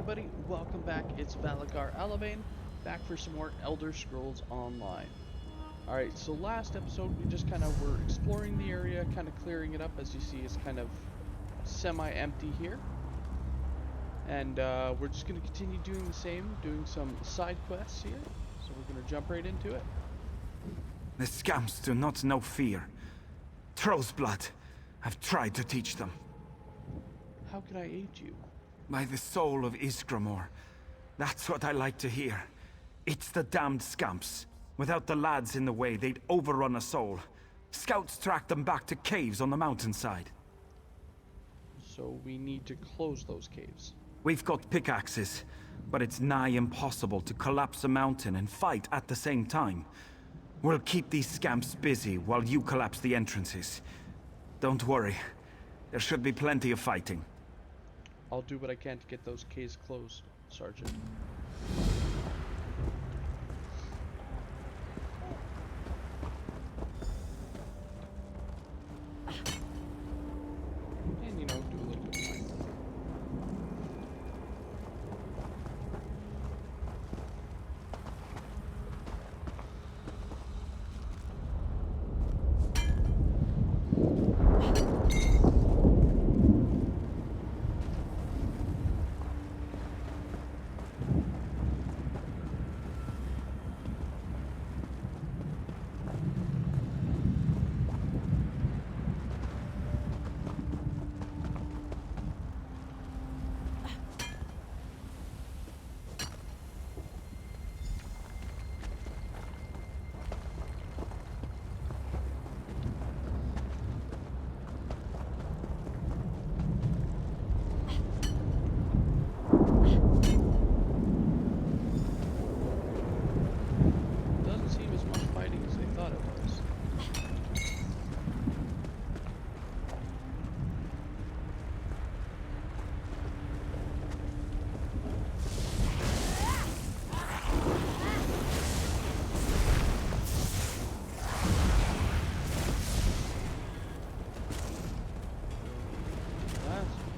everybody, welcome back. It's Valagar Aloevain, back for some more Elder Scrolls Online. Alright, so last episode we just kind of were exploring the area, kind of clearing it up. As you see, it's kind of semi-empty here. And we're just going to continue doing the same, doing some side quests here. So we're going to jump right into it. The scamps do not know fear. Troll's blood. I've tried to teach them. How can I aid you? By the soul of Iskramor. That's what I like to hear. It's the damned scamps. Without the lads in the way, they'd overrun us all. Scouts tracked them back to caves on the mountainside. So we need to close those caves. We've got pickaxes, but it's nigh impossible to collapse a mountain and fight at the same time. We'll keep these scamps busy while you collapse the entrances. Don't worry. There should be plenty of fighting. I'll do what I can to get those caves closed, Sergeant. And, you know, do a little bit of mining. Doesn't seem as much fighting as they thought it was. That's fine.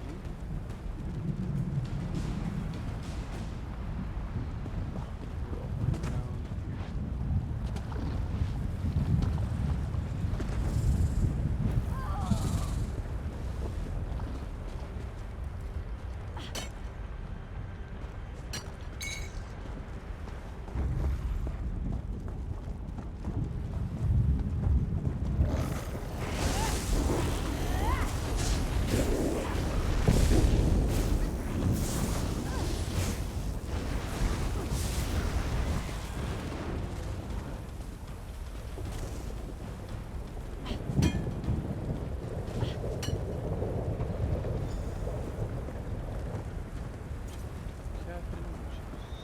Captain Witches.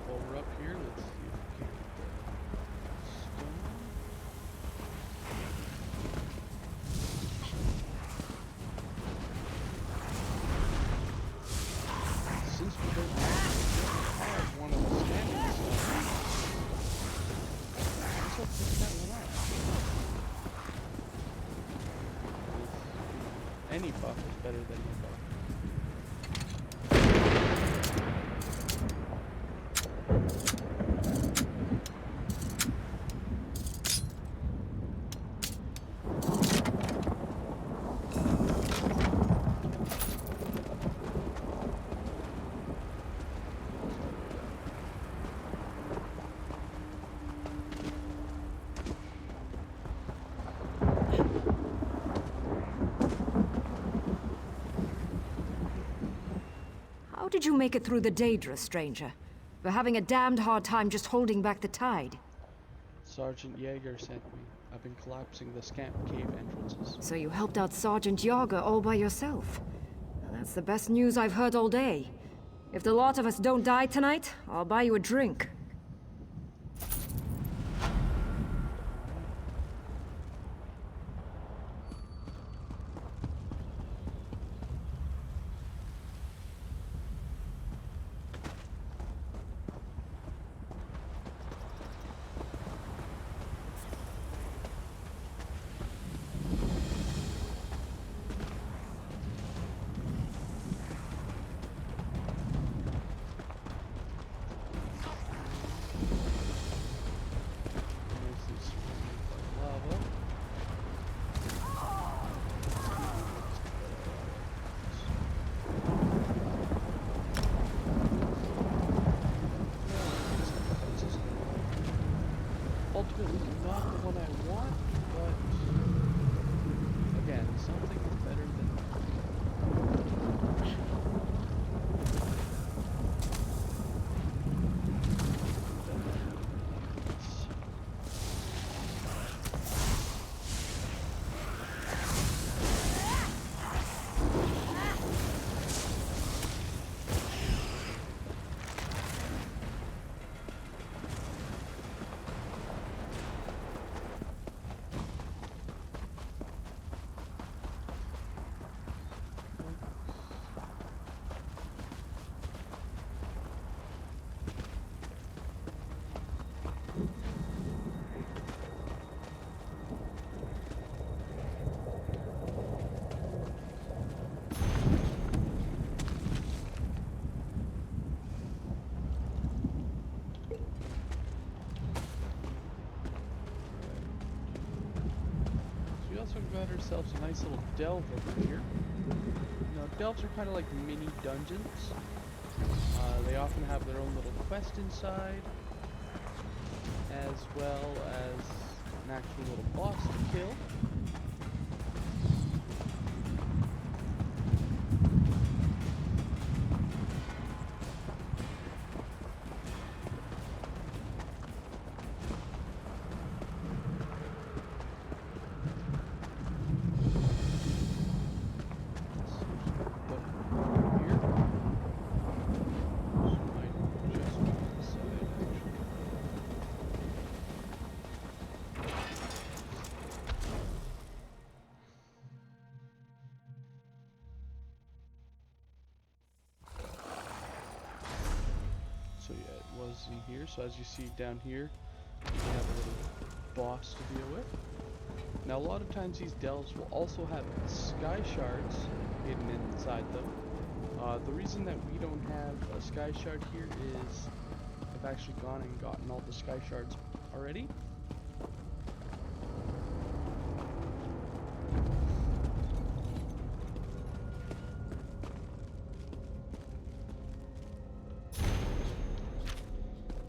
While we're up here, let's see if we can get stone. Since we don't have one of the standing stuff, let's hope this that one out. Any buff is better than no buff. How did you make it through the Daedra, stranger? We're having a damned hard time just holding back the tide. Sergeant Jaeger sent me. I've been collapsing the scamp cave entrances. So you helped out Sergeant Yager all by yourself. Well, that's the best news I've heard all day. If the lot of us don't die tonight, I'll buy you a drink. ourselves a nice little delve over here. Now, delves are kind of like mini dungeons. They often have their own little quest inside, as well as an actual little boss to kill. So yeah, it was in here. So as you see down here, we have a little boss to deal with. Now a lot of times these delves will also have sky shards hidden inside them. The reason that we don't have a sky shard here is I've actually gone and gotten all the sky shards already.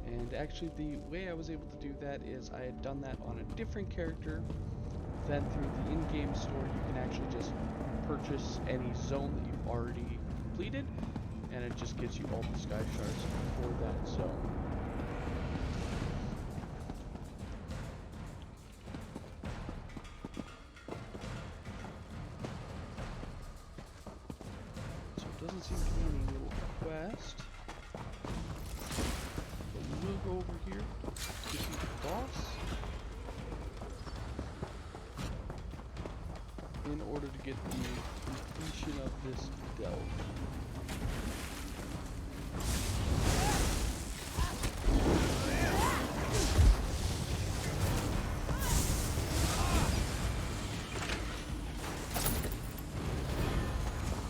And actually the way I was able to do that is I had done that on a different character. Then through the in-game store you can actually just purchase any zone that you've already completed, and it just gives you all the sky shards for that zone. So it doesn't seem to be any little quest. But we will go over here to defeat the boss in order to get the completion of this delve.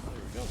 There we go.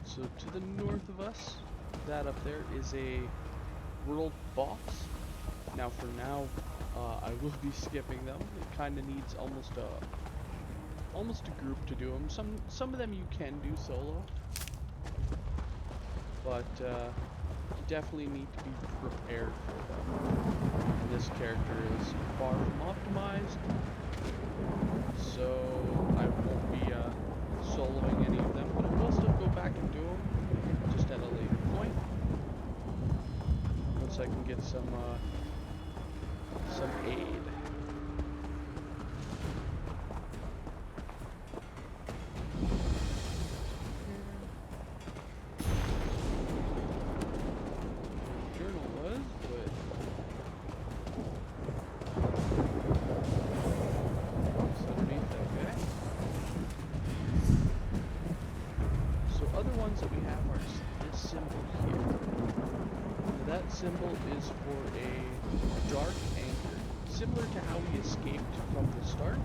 So to the north of us, that up there is a world boss. Now for now, I will be skipping them. It kind of needs almost a group to do them. Some of them you can do solo, but you definitely need to be prepared for them. And this character is far from optimized, so I won't be soloing any of them, but I will still go back and do them, just at a later point, once I can get some aid. Journal was, but it's underneath that guy. So other ones that we have are this symbol here. Now that symbol is for a dark anchor, similar to how we escaped from the start.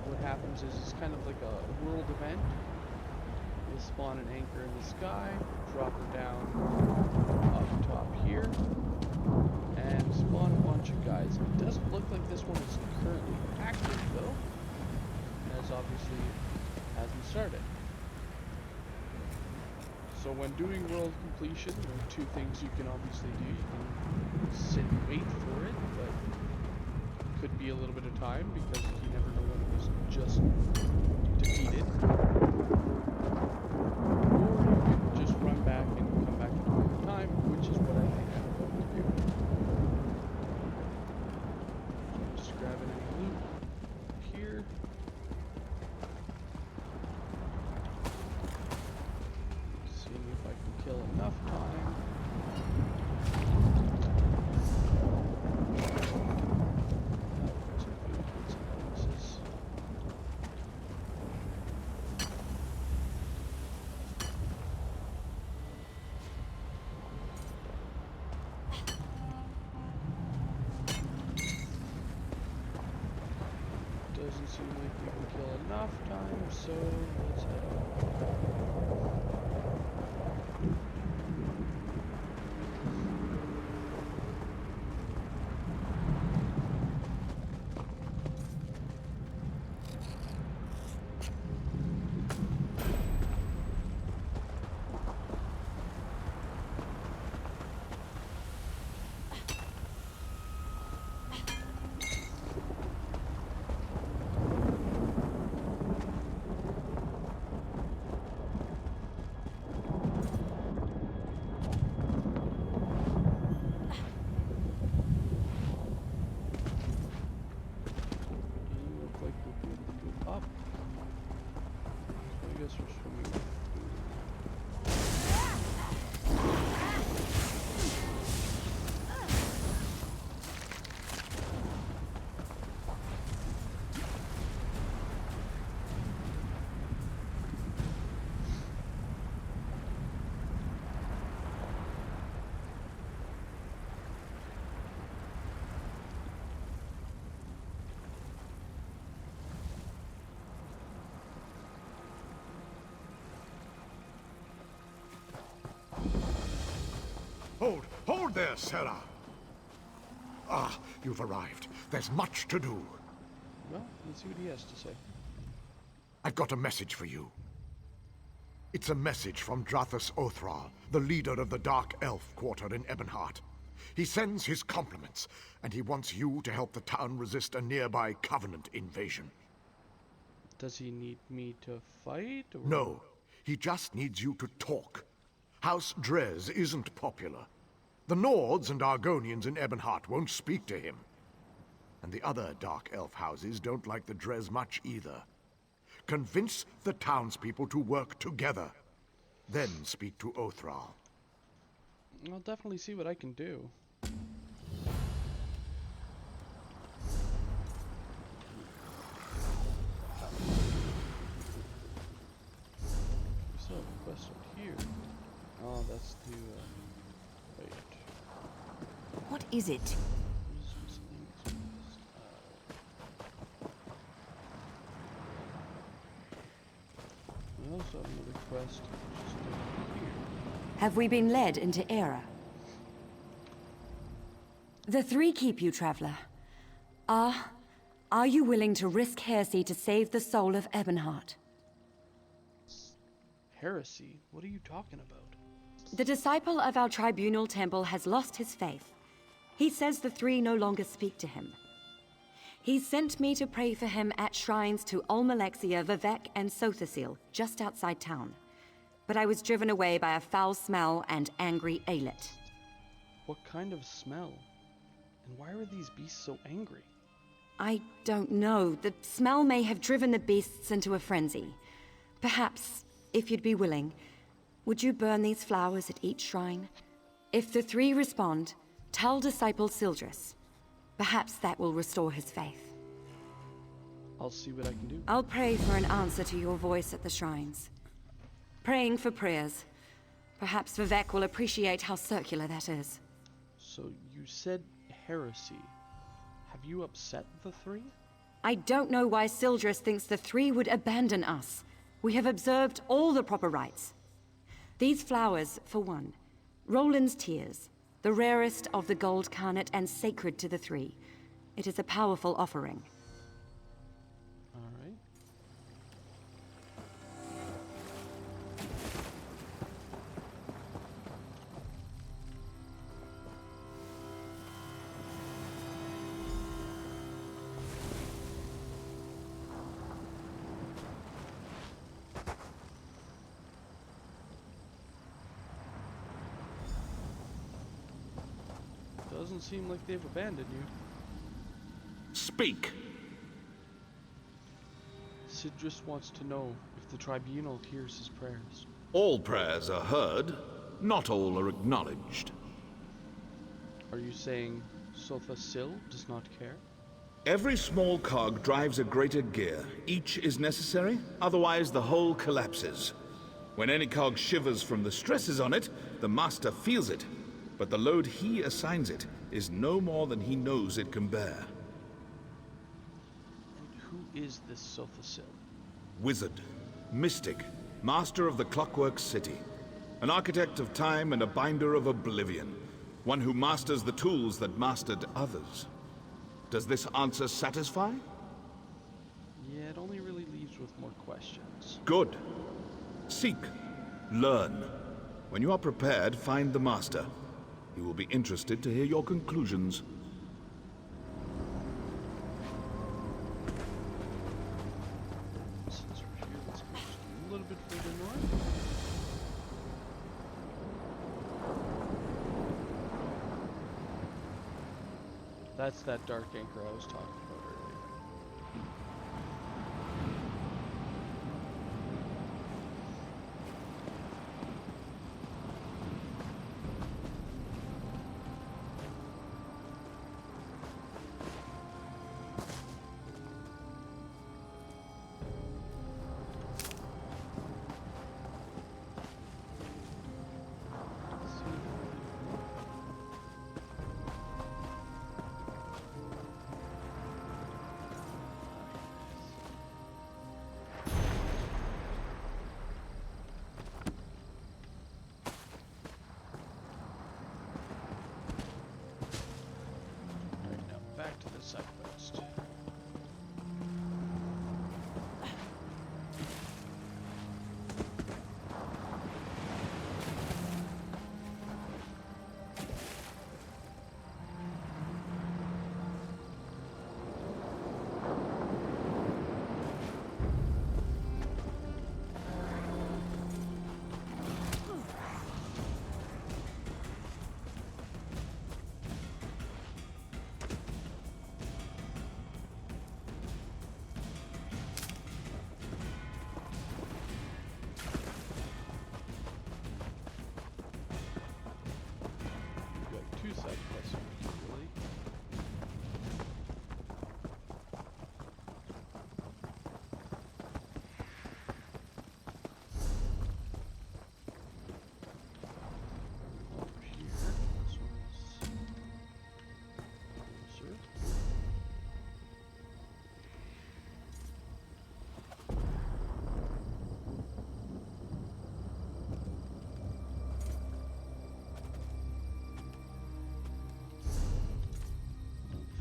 What happens is it's kind of like a world event. You'll spawn an anchor in the sky, drop her down up top here and spawn a bunch of guys. It doesn't look like this one is currently active though, as obviously it hasn't started. So when doing world completion, there are two things you can obviously do. You can sit and wait for it, but it could be a little bit of time because you never know when it was just defeated. Or you can just run back and come back in another time, which is what I think I'm going to do. Just grabbing any loot here. Seeing if I can kill enough time. Doesn't seem like we can kill enough time, so let's head on. Hold there, Sarah. Ah, you've arrived. There's much to do. Well, let's see what he has to say. I've got a message for you. It's a message from Drathus Othral, the leader of the Dark Elf Quarter in Ebonheart. He sends his compliments, and he wants you to help the town resist a nearby Covenant invasion. Does he need me to fight? Or... No, he just needs you to talk. House Drez isn't popular. The Nords and Argonians in Ebonheart won't speak to him. And the other Dark Elf houses don't like the Drez much either. Convince the townspeople to work together. Then speak to Othral. I'll definitely see what I can do. So, quest right here. Oh, that's the, wait. What is it? We also have another quest just over here. Have we been led into Era? The three keep you, traveler. Are you willing to risk heresy to save the soul of Ebonheart? Heresy? What are you talking about? The disciple of our tribunal temple has lost his faith. He says the three no longer speak to him. He sent me to pray for him at shrines to Olmalexia, Vivek, and Sothasil, just outside town. But I was driven away by a foul smell and angry Aelit. What kind of smell? And why are these beasts so angry? I don't know. The smell may have driven the beasts into a frenzy. Perhaps, if you'd be willing, would you burn these flowers at each shrine? If the three respond, tell disciple Sildris. Perhaps that will restore his faith. I'll see what I can do. I'll pray for an answer to your voice at the shrines. Praying for prayers. Perhaps Vivek will appreciate how circular that is. So you said heresy. Have you upset the three? I don't know why Sildris thinks the three would abandon us. We have observed all the proper rites. These flowers, for one. Roland's tears, the rarest of the gold carnet and sacred to the three. It is a powerful offering. Alright. Doesn't seem like they've abandoned you. Speak! Sidrus wants to know if the tribunal hears his prayers. All prayers are heard, not all are acknowledged. Are you saying Sotha Sil does not care? Every small cog drives a greater gear. Each is necessary, otherwise the whole collapses. When any cog shivers from the stresses on it, the master feels it. But the load he assigns it is no more than he knows it can bear. And who is this Sotha Sil? Wizard, mystic, master of the Clockwork City. An architect of time and a binder of oblivion. One who masters the tools that mastered others. Does this answer satisfy? Yeah, it only really leaves with more questions. Good. Seek. Learn. When you are prepared, find the master. He will be interested to hear your conclusions. Since we're here, let's go just a little bit further north. That's that dark anchor I was talking about earlier. Alright, now back to the side quest. We've got two side quests here, really. Over here, this one's closer.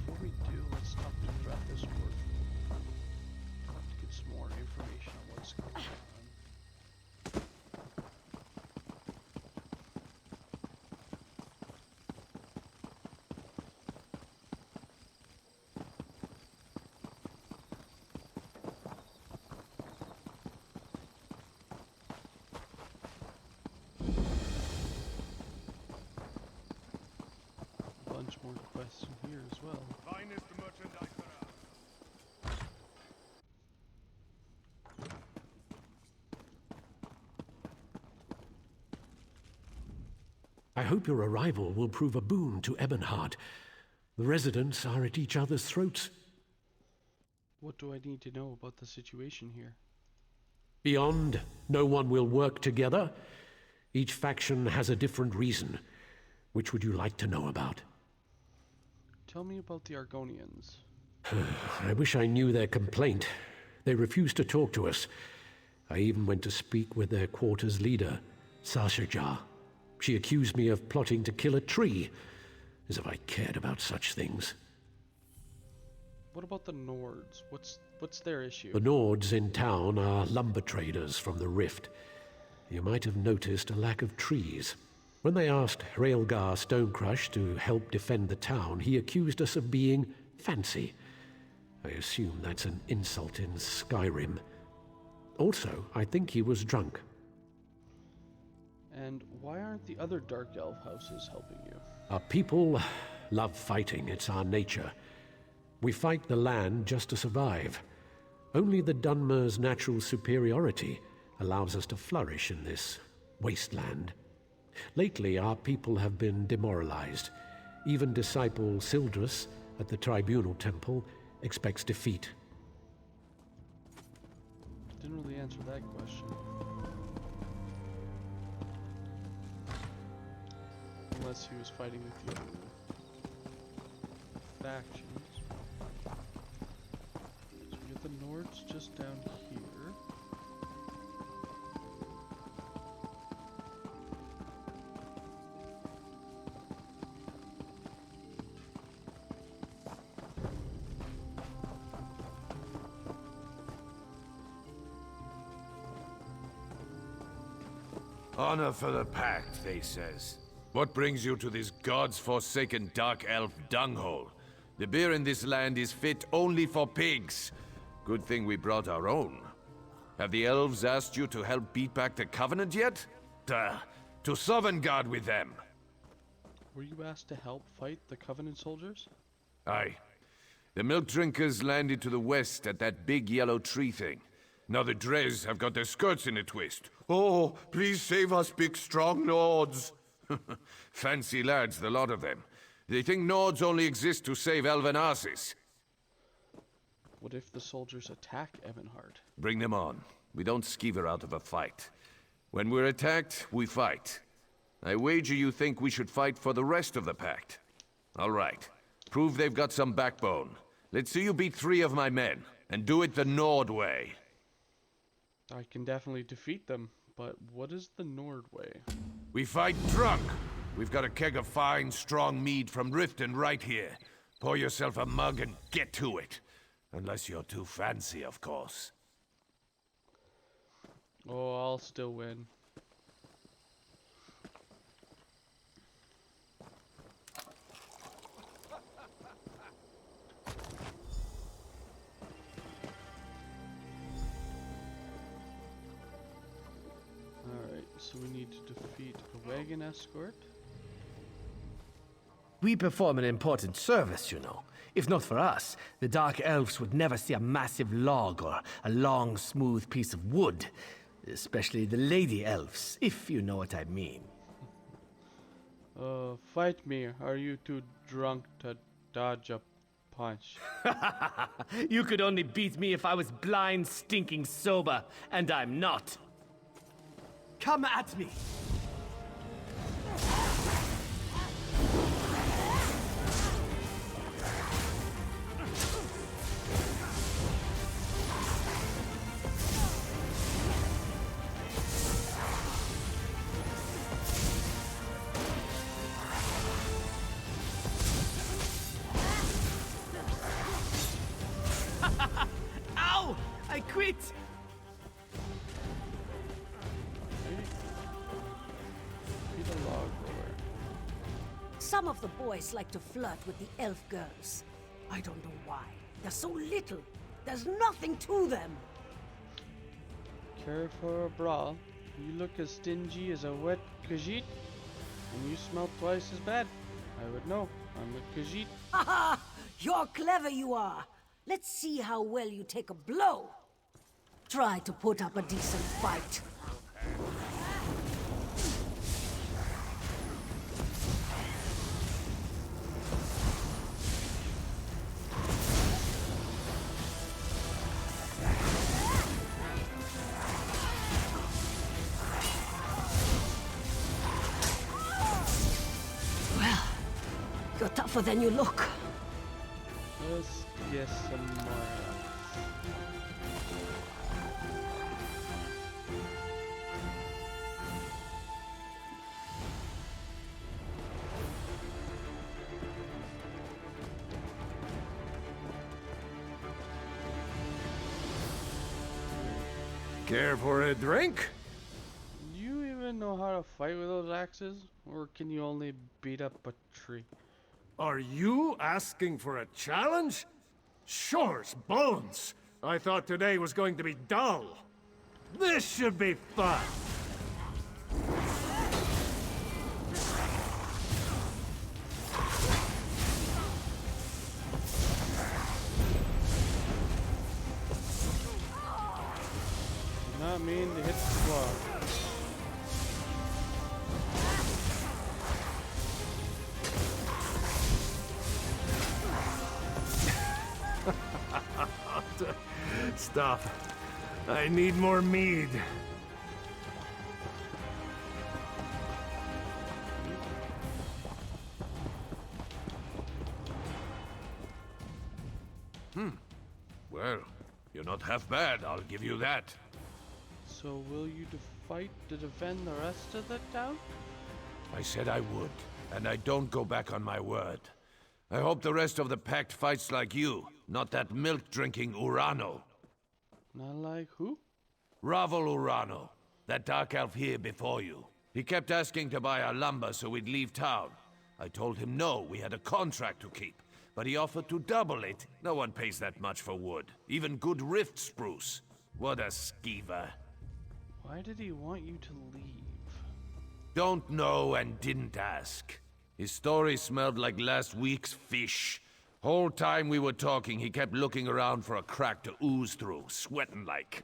Before we do, let's talk to Drathis Ward to get some more information on what's going on. A bunch more quests in here as well. Finest merchandise around. I hope your arrival will prove a boon to Ebonheart. The residents are at each other's throats. What do I need to know about the situation here? Beyond, no one will work together. Each faction has a different reason. Which would you like to know about? Tell me about the Argonians. I wish I knew their complaint. They refused to talk to us. I even went to speak with their quarters leader, Sasha. She accused me of plotting to kill a tree, as if I cared about such things. What about the Nords? What's their issue? The Nords in town are lumber traders from the Rift. You might have noticed a lack of trees. When they asked Raelgar Stonecrush to help defend the town, he accused us of being fancy. I assume that's an insult in Skyrim. Also, I think he was drunk. And why aren't the other Dark Elf houses helping you? Our people love fighting. It's our nature. We fight the land just to survive. Only the Dunmer's natural superiority allows us to flourish in this wasteland. Lately, our people have been demoralized. Even disciple Sildrus at the Tribunal Temple expects defeat. Didn't really answer that question. Unless he was fighting with the other factions. So we get the Nords just down here. Honor for the Pact, they says. What brings you to this gods-forsaken dark elf dunghole? The beer in this land is fit only for pigs. Good thing we brought our own. Have the elves asked you to help beat back the Covenant yet? To Sovngarde with them. Were you asked to help fight the Covenant soldiers? Aye. The milk drinkers landed to the west at that big yellow tree thing. Now the Dres have got their skirts in a twist. Oh, please save us, big strong Nords. Fancy lads, the lot of them. They think Nords only exist to save elven asses. What if the soldiers attack Ebonheart? Bring them on. We don't skeever out of a fight. When we're attacked, we fight. I wager you think we should fight for the rest of the Pact. All right. Prove they've got some backbone. Let's see you beat 3 of my men, and do it the Nord way. I can definitely defeat them, but what is the Nord way? We fight drunk. We've got a keg of fine, strong mead from Riften right here. Pour yourself a mug and get to it. Unless you're too fancy, of course. Oh, I'll still win. Alright, so we need to defeat a wagon escort. We perform an important service, you know. If not for us, the Dark Elves would never see a massive log or a long, smooth piece of wood. Especially the Lady Elves, if you know what I mean. Fight me. Are you too drunk to dodge a punch? You could only beat me if I was blind, stinking sober, and I'm not. Come at me! Ow! I quit! Be the log roller. Some of the boys like to flirt with the elf girls. I don't know why. They're so little. There's nothing to them. Care for a brawl? You look as stingy as a wet Khajiit, and you smell twice as bad. I would know. I'm a Khajiit. Haha! You're clever, you are. Let's see how well you take a blow. Try to put up a decent fight. Well, you're tougher than you look. Let's get some more. Care for a drink? Do you even know how to fight with those axes? Or can you only beat up a tree? Are you asking for a challenge? Shore's bones! I thought today was going to be dull. This should be fun. Not mean to hit the squad. Stop. I need more mead. Well, you're not half bad, I'll give you that. So will you fight to defend the rest of the town? I said I would, and I don't go back on my word. I hope the rest of the pact fights like you, not that milk-drinking Urano. Not like who? Ravel Urano, that dark elf here before you. He kept asking to buy our lumber so we'd leave town. I told him no, we had a contract to keep. But he offered to double it. No one pays that much for wood. Even good rift spruce. What a skeever. Why did he want you to leave? Don't know and didn't ask. His story smelled like last week's fish. Whole time we were talking, he kept looking around for a crack to ooze through, sweating like.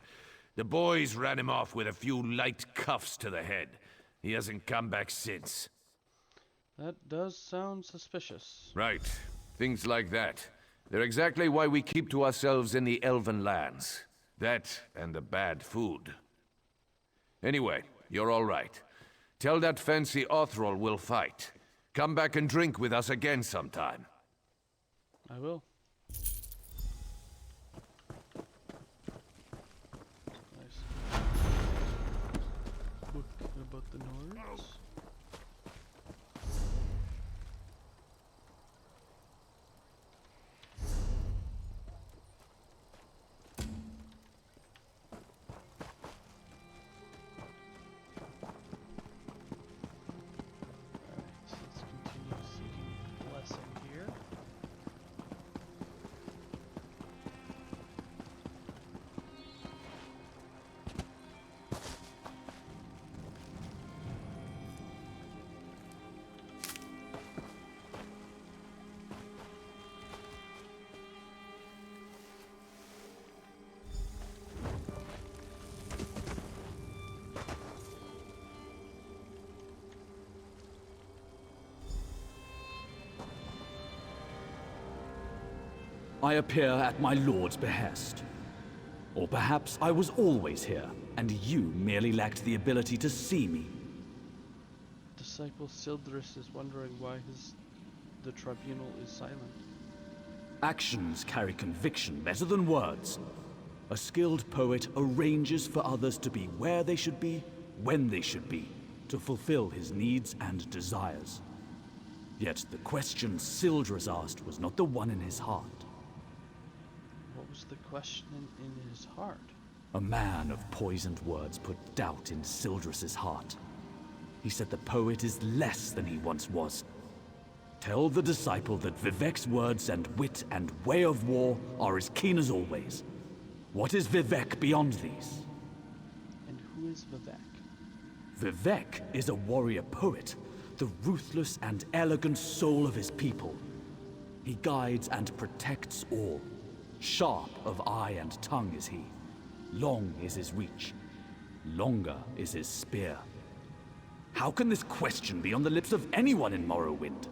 The boys ran him off with a few light cuffs to the head. He hasn't come back since. That does sound suspicious. Right. Things like that. They're exactly why we keep to ourselves in the Elven lands. That and the bad food. Anyway, you're all right. Tell that fancy Othrol we'll fight. Come back and drink with us again sometime. I will. Nice. Book about the Nords. I appear at my lord's behest. Or perhaps I was always here, and you merely lacked the ability to see me. Disciple Sildris is wondering why the tribunal is silent. Actions carry conviction better than words. A skilled poet arranges for others to be where they should be, when they should be, to fulfill his needs and desires. Yet the question Sildris asked was not the one in his heart. What was the question in his heart? A man of poisoned words put doubt in Sildris's heart. He said the poet is less than he once was. Tell the disciple that Vivek's words and wit and way of war are as keen as always. What is Vivek beyond these? And who is Vivek? Vivek is a warrior poet, the ruthless and elegant soul of his people. He guides and protects all. Sharp of eye and tongue is he. Long is his reach. Longer is his spear. How can this question be on the lips of anyone in Morrowind?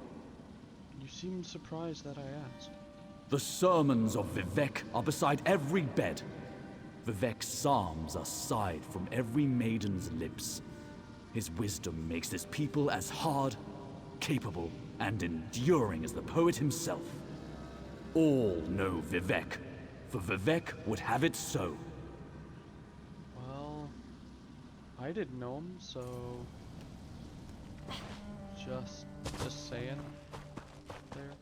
You seem surprised that I asked. The sermons of Vivek are beside every bed. Vivek's psalms are sighed from every maiden's lips. His wisdom makes his people as hard, capable, and enduring as the poet himself. All know Vivek, for Vivek would have it so. Well, I didn't know him, so just saying there.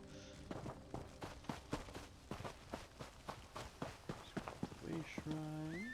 Way shrine.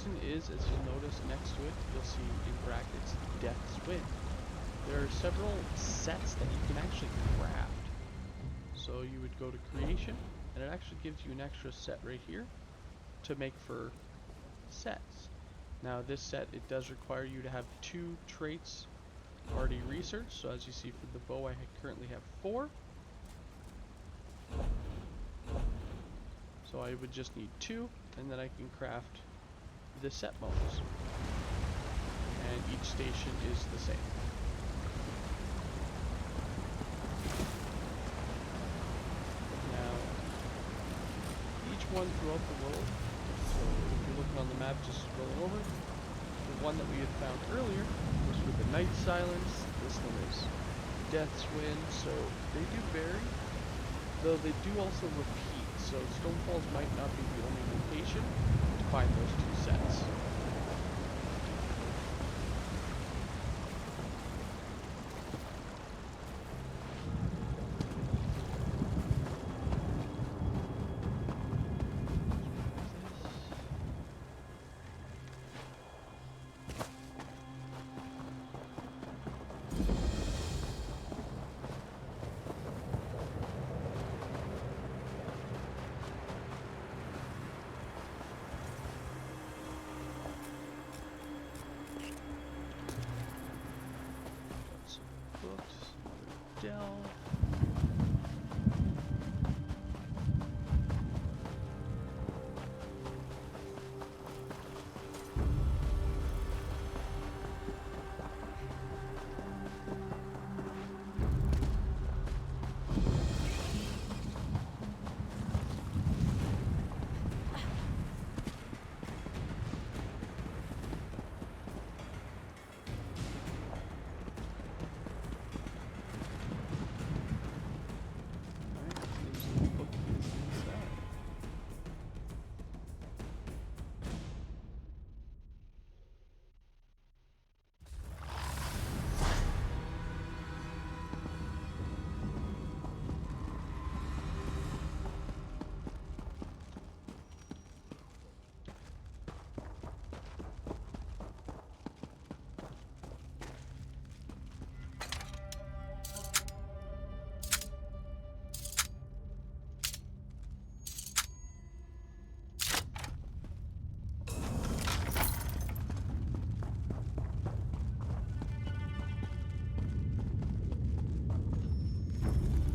reason is, as you'll notice next to it, you'll see in brackets, Death's Wind. There are several sets that you can actually craft. So you would go to creation, and it actually gives you an extra set right here to make for sets. Now this set, it does require you to have 2 traits already researched. So as you see for the bow, I currently have 4. So I would just need 2, and then I can craft the set modes. And each station is the same. Now, each one throughout the world, so if you're looking on the map, just scroll over, the one that we had found earlier was with the Night Silence. This one is Death's Wind, so they do vary, though they do also repeat. So Stonefalls might not be the only location to find those 2 sets.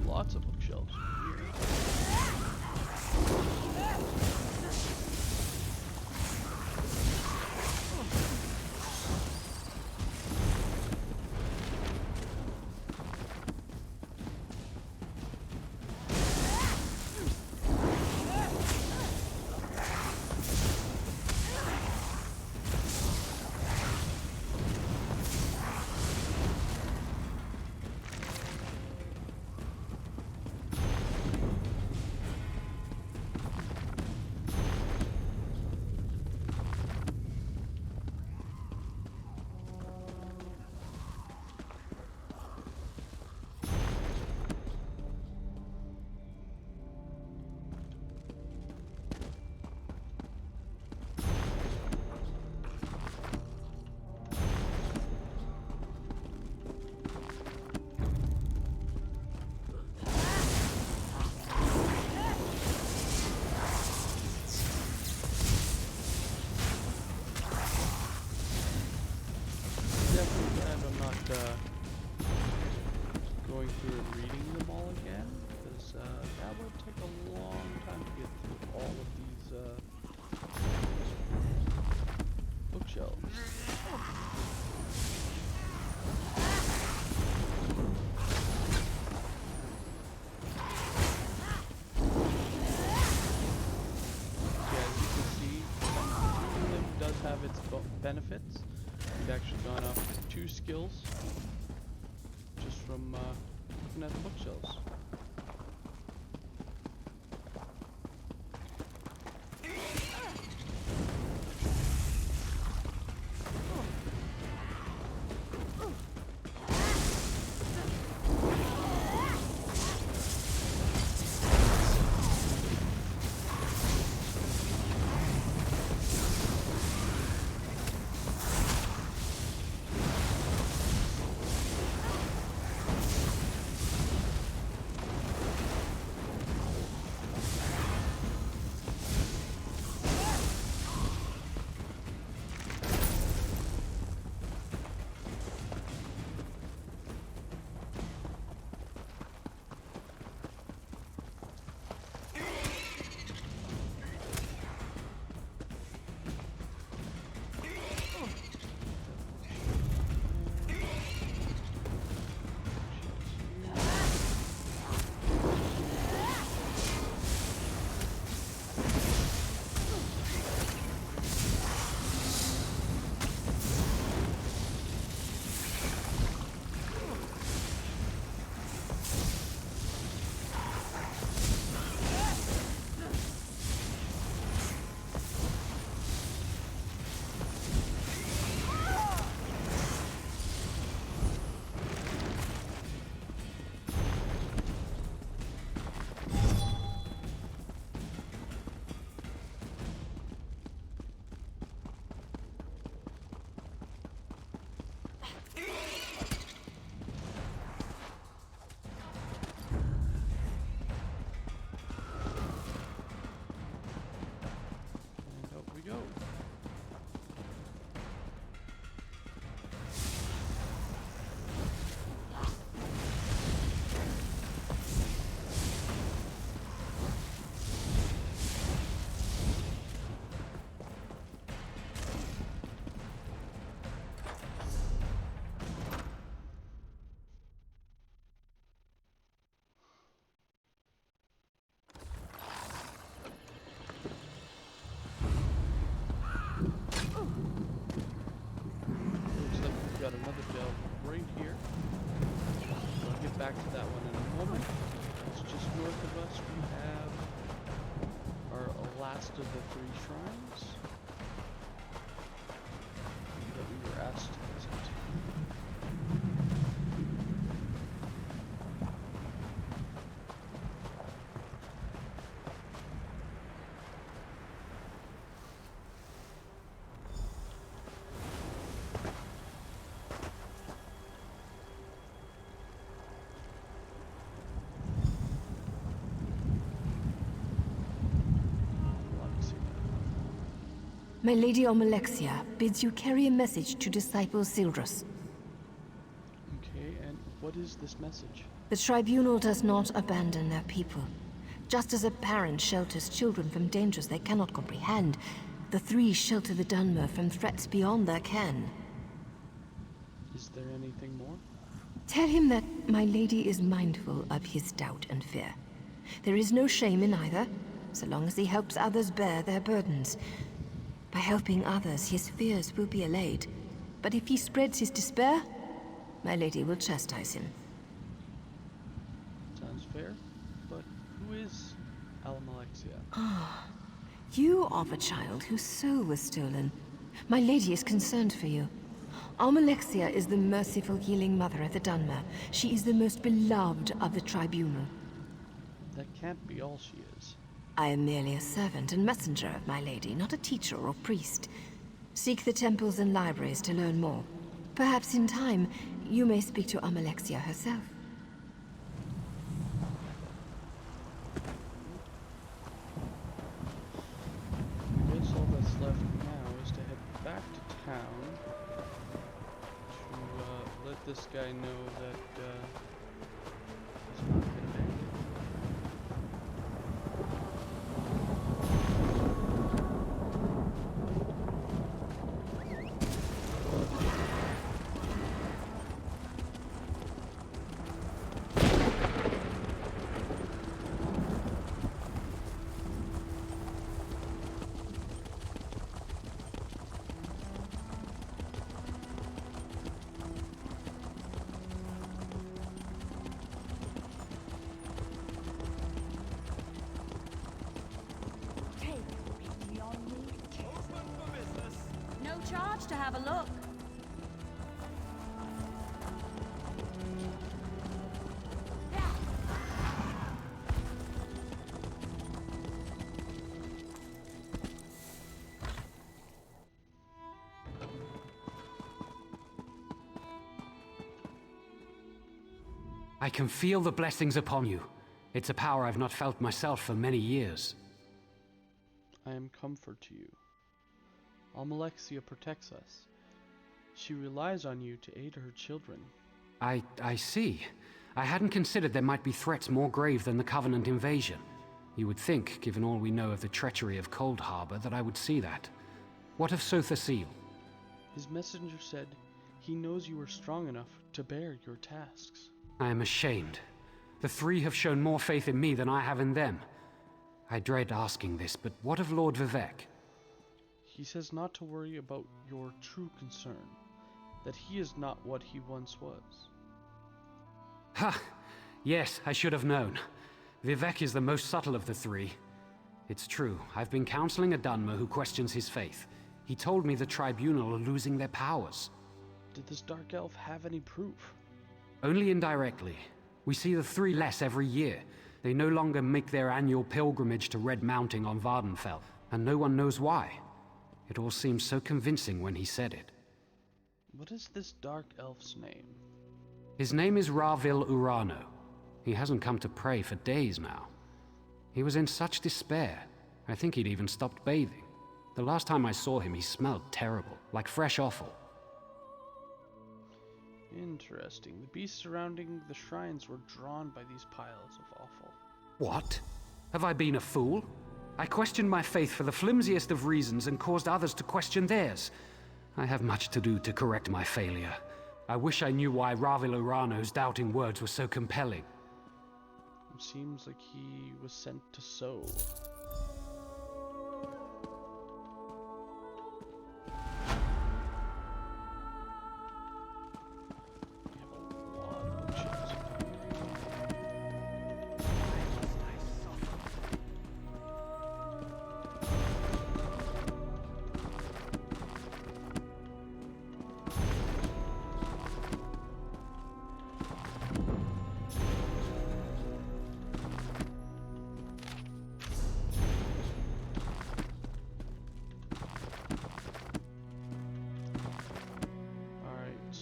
Lots of bookshelves. Going through and reading them all again, because that would take a long time to get through all of these bookshelves. Yeah, as you can see, reading them does have its benefits. We've actually gone up 2 skills just from looking at the bookshelves. got another delve right here. I'll get back to that one in a moment. It's just north of us. We have our last of the 3 shrines that we were asked to visit. My Lady Almalexia bids you carry a message to Disciple Sildrus. Okay, and what is this message? The Tribunal does not abandon their people. Just as a parent shelters children from dangers they cannot comprehend, the 3 shelter the Dunmer from threats beyond their ken. Is there anything more? Tell him that my lady is mindful of his doubt and fear. There is no shame in either, so long as he helps others bear their burdens. By helping others, his fears will be allayed. But if he spreads his despair, my lady will chastise him. Sounds fair, but who is Almalexia? You are the child whose soul was stolen. My lady is concerned for you. Almalexia is the merciful healing mother of the Dunmer. She is the most beloved of the Tribunal. That can't be all she is. I am merely a servant and messenger of my lady, not a teacher or priest. Seek the temples and libraries to learn more. Perhaps in time, you may speak to Almalexia herself. I guess all that's left now is to head back to town to let this guy know that he's not been abandoned. Charge to have a look. I can feel the blessings upon you. It's a power I've not felt myself for many years. I am comfort to you. Almalexia protects us. She relies on you to aid her children. I see. I hadn't considered there might be threats more grave than the Covenant invasion. You would think, given all we know of the treachery of Cold Harbor, that I would see that. What of Sotha Seal? His messenger said he knows you are strong enough to bear your tasks. I am ashamed. The 3 have shown more faith in me than I have in them. I dread asking this, but what of Lord Vivek? He says not to worry about your true concern, that he is not what he once was. Ha! Yes, I should have known. Vivek is the most subtle of the 3. It's true, I've been counseling a Dunmer who questions his faith. He told me the Tribunal are losing their powers. Did this Dark Elf have any proof? Only indirectly. We see the 3 less every year. They no longer make their annual pilgrimage to Red Mountain on Vardenfell, and no one knows why. It all seemed so convincing when he said it. What is this Dark Elf's name? His name is Ravil Urano. He hasn't come to pray for days now. He was in such despair. I think he'd even stopped bathing. The last time I saw him, he smelled terrible, like fresh offal. Interesting. The beasts surrounding the shrines were drawn by these piles of offal. What? Have I been a fool? I questioned my faith for the flimsiest of reasons and caused others to question theirs. I have much to do to correct my failure. I wish I knew why Ravil Urano's doubting words were so compelling. It seems like he was sent to sow.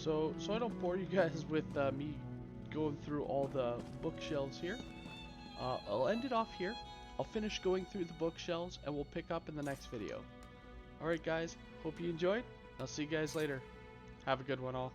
So I don't bore you guys with me going through all the bookshelves here. I'll end it off here. I'll finish going through the bookshelves and we'll pick up in the next video. Alright guys, hope you enjoyed. I'll see you guys later. Have a good one all.